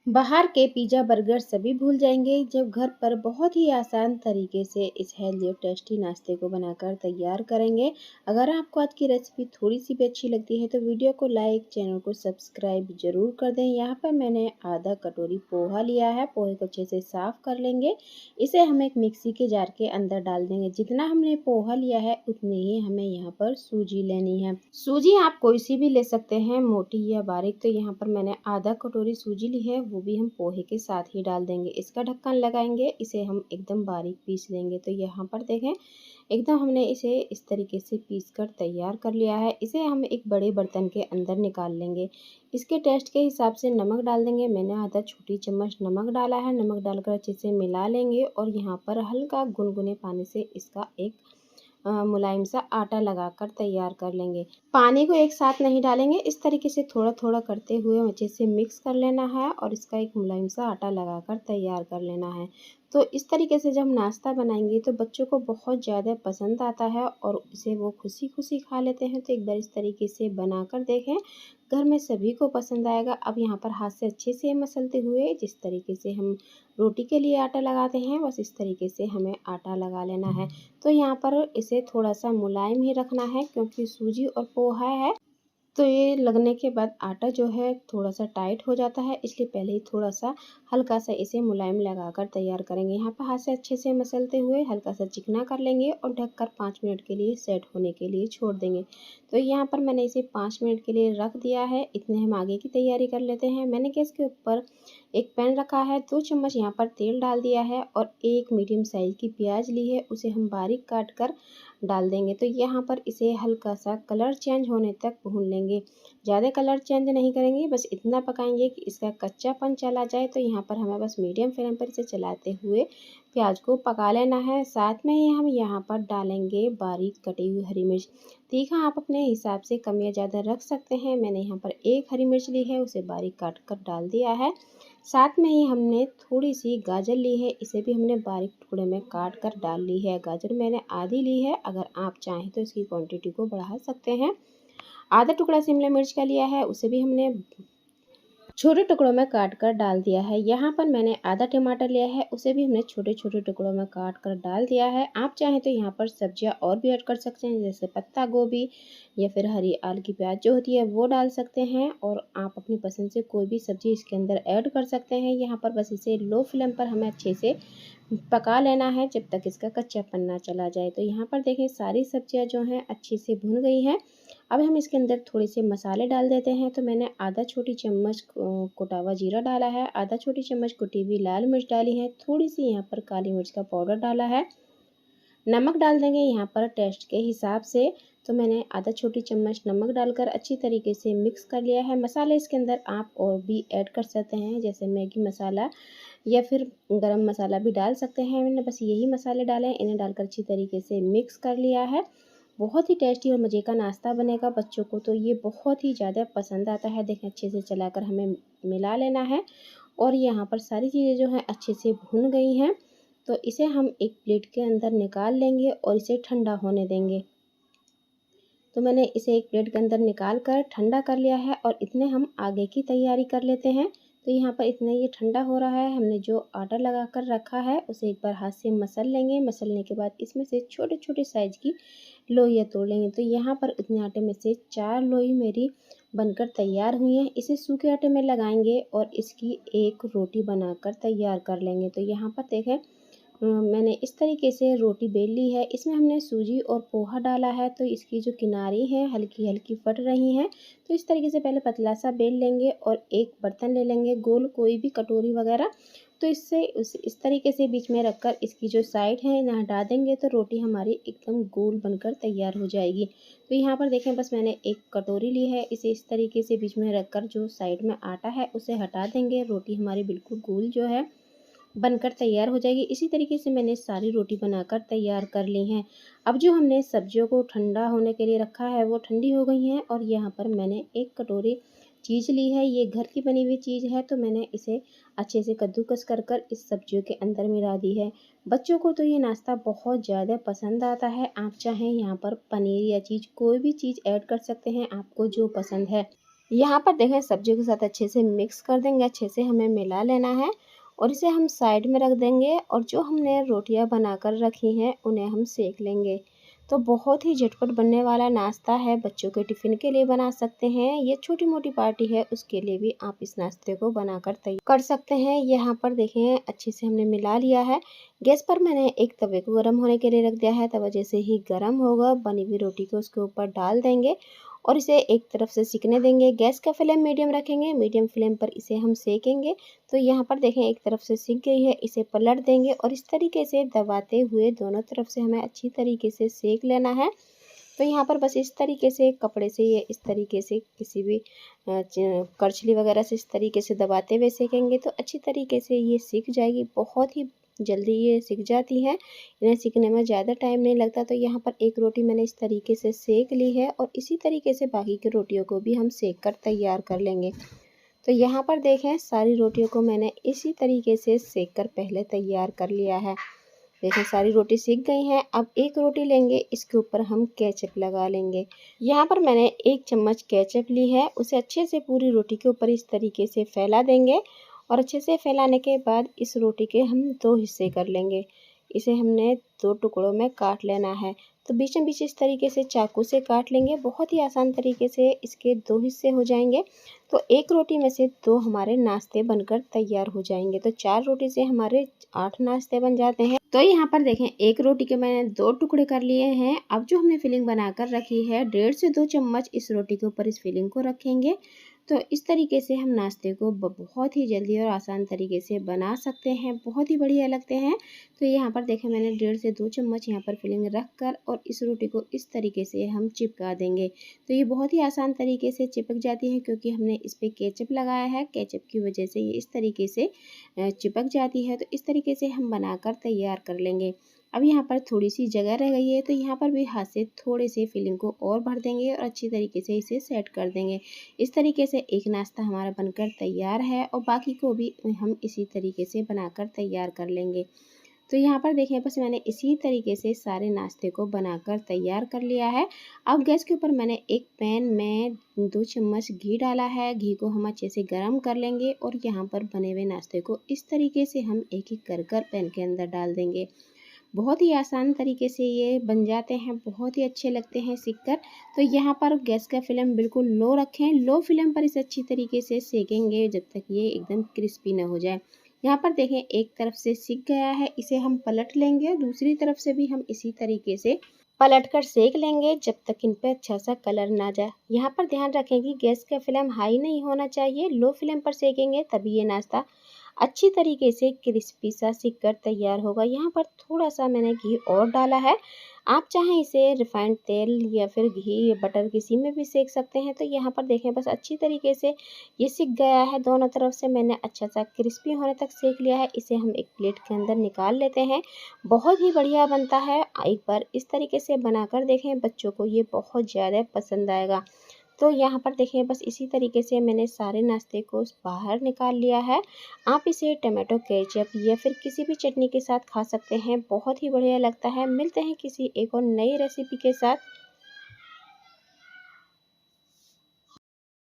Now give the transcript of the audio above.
बाहर के pizza burger सभी भूल जाएंगे जब घर पर बहुत ही आसान तरीके से इस हेल्दी और टेस्टी नाश्ते को बनाकर तैयार करेंगे। अगर आपको आज की रेसिपी थोड़ी सी भी अच्छी लगती है तो वीडियो को लाइक, चैनल को सब्सक्राइब जरूर कर दें। यहाँ पर मैंने आधा कटोरी पोहा लिया है। पोहे को अच्छे से साफ कर लेंगे। इसे हम एक मिक्सी के जार के अंदर डाल देंगे। जितना हमने पोहा लिया है उतनी ही हमें यहाँ पर सूजी लेनी है। सूजी आप कोई सी भी ले सकते हैं, मोटी या बारीक। तो यहाँ पर मैंने आधा कटोरी सूजी ली है, वो भी हम पोहे के साथ ही डाल देंगे। इसका ढक्कन लगाएंगे, इसे हम एकदम बारीक पीस लेंगे। तो यहाँ पर देखें, एकदम हमने इसे इस तरीके से पीस कर तैयार कर लिया है। इसे हम एक बड़े बर्तन के अंदर निकाल लेंगे। इसके टेस्ट के हिसाब से नमक डाल देंगे। मैंने आधा छोटी चम्मच नमक डाला है। नमक डालकर अच्छे से मिला लेंगे और यहाँ पर हल्का गुनगुने पानी से इसका एक मुलायम सा आटा लगाकर तैयार कर लेंगे। पानी को एक साथ नहीं डालेंगे, इस तरीके से थोड़ा थोड़ा करते हुए अच्छे से मिक्स कर लेना है और इसका एक मुलायम सा आटा लगाकर तैयार कर लेना है। तो इस तरीके से जब नाश्ता बनाएंगे तो बच्चों को बहुत ज़्यादा पसंद आता है और इसे वो खुशी खुशी खा लेते हैं। तो एक बार इस तरीके से बनाकर देखें, घर में सभी को पसंद आएगा। अब यहाँ पर हाथ से अच्छे से मसलते हुए जिस तरीके से हम रोटी के लिए आटा लगाते हैं, बस इस तरीके से हमें आटा लगा लेना है। तो यहाँ पर इसे थोड़ा सा मुलायम ही रखना है क्योंकि सूजी और पोहा है, तो ये लगने के बाद आटा जो है थोड़ा सा टाइट हो जाता है, इसलिए पहले ही थोड़ा सा हल्का सा इसे मुलायम लगाकर तैयार करेंगे। यहाँ पर हाथ से अच्छे से मसलते हुए हल्का सा चिकना कर लेंगे और ढककर 5 मिनट के लिए सेट होने के लिए छोड़ देंगे। तो यहाँ पर मैंने इसे 5 मिनट के लिए रख दिया है। इतने हम आगे की तैयारी कर लेते हैं। मैंने गैस के ऊपर एक पैन रखा है, 2 चम्मच यहाँ पर तेल डाल दिया है और एक मीडियम साइज़ की प्याज ली है, उसे हम बारीक काट कर डाल देंगे। तो यहाँ पर इसे हल्का सा कलर चेंज होने तक भून लेंगे। ज़्यादा कलर चेंज नहीं करेंगे, बस इतना पकाएंगे कि इसका कच्चापन चला जाए। तो यहाँ पर हमें बस मीडियम फ्लेम पर इसे चलाते हुए प्याज को पका लेना है। साथ में ही हम यहाँ पर डालेंगे बारीक कटी हुई हरी मिर्च। तीखा आप अपने हिसाब से कम या ज़्यादा रख सकते हैं। मैंने यहाँ पर एक हरी मिर्च ली है, उसे बारीक काट कर डाल दिया है। साथ में ही हमने थोड़ी सी गाजर ली है, इसे भी हमने बारीक टुकड़े में काट कर डाल ली है। गाजर मैंने आधी ली है, अगर आप चाहें तो इसकी क्वांटिटी को बढ़ा सकते हैं। आधा टुकड़ा शिमला मिर्च का लिया है, उसे भी हमने छोटे टुकड़ों में काट कर डाल दिया है। यहाँ पर मैंने आधा टमाटर लिया है, उसे भी हमने छोटे छोटे टुकड़ों में काट कर डाल दिया है। आप चाहें तो यहाँ पर सब्जियाँ और भी ऐड कर सकते हैं, जैसे पत्ता गोभी या फिर हरी आलू की प्याज जो होती है वो डाल सकते हैं और आप अपनी पसंद से कोई भी सब्जी इसके अंदर ऐड कर सकते हैं। यहाँ पर बस इसे लो फ्लेम पर हमें अच्छे से पका लेना है जब तक इसका कच्चापन ना चला जाए। तो यहाँ पर देखें, सारी सब्जियाँ जो हैं अच्छे से भुन गई हैं। अब हम इसके अंदर थोड़े से मसाले डाल देते हैं। तो मैंने आधा छोटी चम्मच कुटा हुआ जीरा डाला है, आधा छोटी चम्मच कुटी हुई लाल मिर्च डाली है, थोड़ी सी यहाँ पर काली मिर्च का पाउडर डाला है। नमक डाल देंगे यहाँ पर टेस्ट के हिसाब से। तो मैंने आधा छोटी चम्मच नमक डालकर अच्छी तरीके से मिक्स कर लिया है। मसाले इसके अंदर आप और भी ऐड कर सकते हैं, जैसे मैगी मसाला या फिर गरम मसाला भी डाल सकते हैं। मैंने बस यही मसाले डाले हैं, इन्हें डालकर अच्छी तरीके से मिक्स कर लिया है। बहुत ही टेस्टी और मज़े का नाश्ता बनेगा। बच्चों को तो ये बहुत ही ज़्यादा पसंद आता है। देखें, अच्छे से चलाकर हमें मिला लेना है और यहाँ पर सारी चीज़ें जो हैं अच्छे से भुन गई हैं। तो इसे हम एक प्लेट के अंदर निकाल लेंगे और इसे ठंडा होने देंगे। तो मैंने इसे एक प्लेट के अंदर निकाल कर ठंडा कर लिया है और इतने हम आगे की तैयारी कर लेते हैं। तो यहाँ पर इतना ये ठंडा हो रहा है, हमने जो आटा लगा कर रखा है उसे एक बार हाथ से मसल लेंगे। मसलने के बाद इसमें से छोटे छोटे साइज़ की लोइयाँ तोड़ लेंगे। तो यहाँ पर इतने आटे में से 4 लोई मेरी बनकर तैयार हुई हैं। इसे सूखे आटे में लगाएंगे और इसकी एक रोटी बनाकर तैयार कर लेंगे। तो यहाँ पर देखें, मैंने इस तरीके से रोटी बेल ली है। इसमें हमने सूजी और पोहा डाला है, तो इसकी जो किनारी हैं हल्की हल्की फट रही हैं। तो इस तरीके से पहले पतला सा बेल लेंगे और एक बर्तन ले लेंगे गोल, कोई भी कटोरी वगैरह। तो इससे इस तरीके से बीच में रखकर इसकी जो साइड है इन्हें हटा देंगे तो रोटी हमारी एकदम गोल बनकर तैयार हो जाएगी। तो यहाँ पर देखें, बस मैंने एक कटोरी ली है, इसे इस तरीके से बीच में रखकर जो साइड में आटा है उसे हटा देंगे। रोटी हमारी बिल्कुल गोल जो है बनकर तैयार हो जाएगी। इसी तरीके से मैंने सारी रोटी बनाकर तैयार कर ली हैं। अब जो हमने सब्जियों को ठंडा होने के लिए रखा है वो ठंडी हो गई हैं और यहाँ पर मैंने एक कटोरी चीज़ ली है। ये घर की बनी हुई चीज़ है, तो मैंने इसे अच्छे से कद्दूकस कर कर इस सब्जियों के अंदर मिला दी है। बच्चों को तो ये नाश्ता बहुत ज़्यादा पसंद आता है। आप चाहें यहाँ पर पनीर या चीज़ कोई भी चीज़ ऐड कर सकते हैं, आपको जो पसंद है। यहाँ पर देखें सब्जियों के साथ अच्छे से मिक्स कर देंगे, अच्छे से हमें मिला लेना है और इसे हम साइड में रख देंगे और जो हमने रोटियां बनाकर रखी हैं उन्हें हम सेक लेंगे। तो बहुत ही झटपट बनने वाला नाश्ता है, बच्चों के टिफ़िन के लिए बना सकते हैं, ये छोटी मोटी पार्टी है उसके लिए भी आप इस नाश्ते को बनाकर तैयार कर सकते हैं। यहाँ पर देखें अच्छे से हमने मिला लिया है। गैस पर मैंने एक तवे को गर्म होने के लिए रख दिया है। तवा जैसे ही गर्म होगा बनी हुई रोटी को उसके ऊपर डाल देंगे और इसे एक तरफ से सिकने देंगे। गैस का फ्लेम मीडियम रखेंगे, मीडियम फ्लेम पर इसे हम सेकेंगे। तो यहाँ पर देखें एक तरफ से सिक गई है, इसे पलट देंगे और इस तरीके से दबाते हुए दोनों तरफ से हमें अच्छी तरीके से सेक लेना है। तो यहाँ पर बस इस तरीके से कपड़े से या इस तरीके से किसी भी करछली वगैरह से इस तरीके से दबाते हुए सेकेंगे तो अच्छी तरीके से ये सिक जाएगी। बहुत ही जल्दी ये सिक जाती है, इन्हें सीखने में ज़्यादा टाइम नहीं लगता। तो यहाँ पर एक रोटी मैंने इस तरीके से सेक ली है और इसी तरीके से बाकी की रोटियों को भी हम सेक कर तैयार कर लेंगे। तो यहाँ पर देखें सारी रोटियों को मैंने इसी तरीके से सेक कर पहले तैयार कर लिया है। देखें सारी रोटी सीख गई हैं। अब एक रोटी लेंगे, इसके ऊपर हम केचप लगा लेंगे। यहाँ पर मैंने 1 चम्मच केचप ली है, उसे अच्छे से पूरी रोटी के ऊपर इस तरीके से फैला देंगे और अच्छे से फैलाने के बाद इस रोटी के हम 2 हिस्से कर लेंगे। इसे हमने 2 टुकड़ों में काट लेना है। तो बीचों बीच इस तरीके से चाकू से काट लेंगे, बहुत ही आसान तरीके से इसके 2 हिस्से हो जाएंगे। तो एक रोटी में से 2 हमारे नाश्ते बनकर तैयार हो जाएंगे। तो 4 रोटी से हमारे 8 नाश्ते बन जाते हैं। तो यहाँ पर देखें एक रोटी के मैंने 2 टुकड़े कर लिए हैं। अब जो हमने फिलिंग बनाकर रखी है 1.5 से 2 चम्मच इस रोटी के ऊपर इस फिलिंग को रखेंगे। तो इस तरीके से हम नाश्ते को बहुत ही जल्दी और आसान तरीके से बना सकते हैं, बहुत ही बढ़िया लगते हैं। तो यहाँ पर देखें मैंने 1.5 से 2 चम्मच यहाँ पर फिलिंग रख कर और इस रोटी को इस तरीके से हम चिपका देंगे। तो ये बहुत ही आसान तरीके से चिपक जाती है क्योंकि हमने इस पर केचप लगाया है। केचप की वजह से ये इस तरीके से चिपक जाती है। तो इस तरीके से हम बनाकर तैयार कर लेंगे। अब यहाँ पर थोड़ी सी जगह रह गई है तो यहाँ पर भी हाथ से थोड़े से फिलिंग को और भर देंगे और अच्छी तरीके से इसे सेट कर देंगे। इस तरीके से एक नाश्ता हमारा बनकर तैयार है और बाकी को भी हम इसी तरीके से बनाकर तैयार कर लेंगे। तो यहाँ पर देखें बस मैंने इसी तरीके से सारे नाश्ते को बनाकर तैयार कर लिया है। अब गैस के ऊपर मैंने एक पैन में 2 चम्मच घी डाला है। घी को हम अच्छे से गर्म कर लेंगे और यहाँ पर बने हुए नाश्ते को इस तरीके से हम एक एक कर पैन के अंदर डाल देंगे। बहुत ही आसान तरीके से ये बन जाते हैं, बहुत ही अच्छे लगते हैं सीखकर। तो यहाँ पर गैस का फ्लेम बिल्कुल लो रखें, लो फ्लेम पर इसे अच्छी तरीके से सेकेंगे जब तक ये एकदम क्रिस्पी ना हो जाए। यहाँ पर देखें एक तरफ से सिक गया है, इसे हम पलट लेंगे, दूसरी तरफ से भी हम इसी तरीके से पलट कर सेक लेंगे जब तक इन पे अच्छा सा कलर ना जाए। यहाँ पर ध्यान रखें कि गैस का फ्लेम हाई नहीं होना चाहिए, लो फ्लेम पर सेकेंगे तभी ये नाश्ता अच्छी तरीके से क्रिस्पी सा सिक कर तैयार होगा। यहाँ पर थोड़ा सा मैंने घी और डाला है, आप चाहें इसे रिफाइंड तेल या फिर घी या बटर किसी में भी सेक सकते हैं। तो यहाँ पर देखें बस अच्छी तरीके से ये सिक गया है, दोनों तरफ से मैंने अच्छा सा क्रिस्पी होने तक सेक लिया है। इसे हम एक प्लेट के अंदर निकाल लेते हैं। बहुत ही बढ़िया बनता है, एक बार इस तरीके से बनाकर देखें, बच्चों को ये बहुत ज़्यादा पसंद आएगा। तो यहाँ पर देखिए बस इसी तरीके से मैंने सारे नाश्ते को बाहर निकाल लिया है। आप इसे टमाटो केचप या फिर किसी भी चटनी के साथ खा सकते हैं, बहुत ही बढ़िया लगता है। मिलते हैं किसी एक और नई रेसिपी के साथ।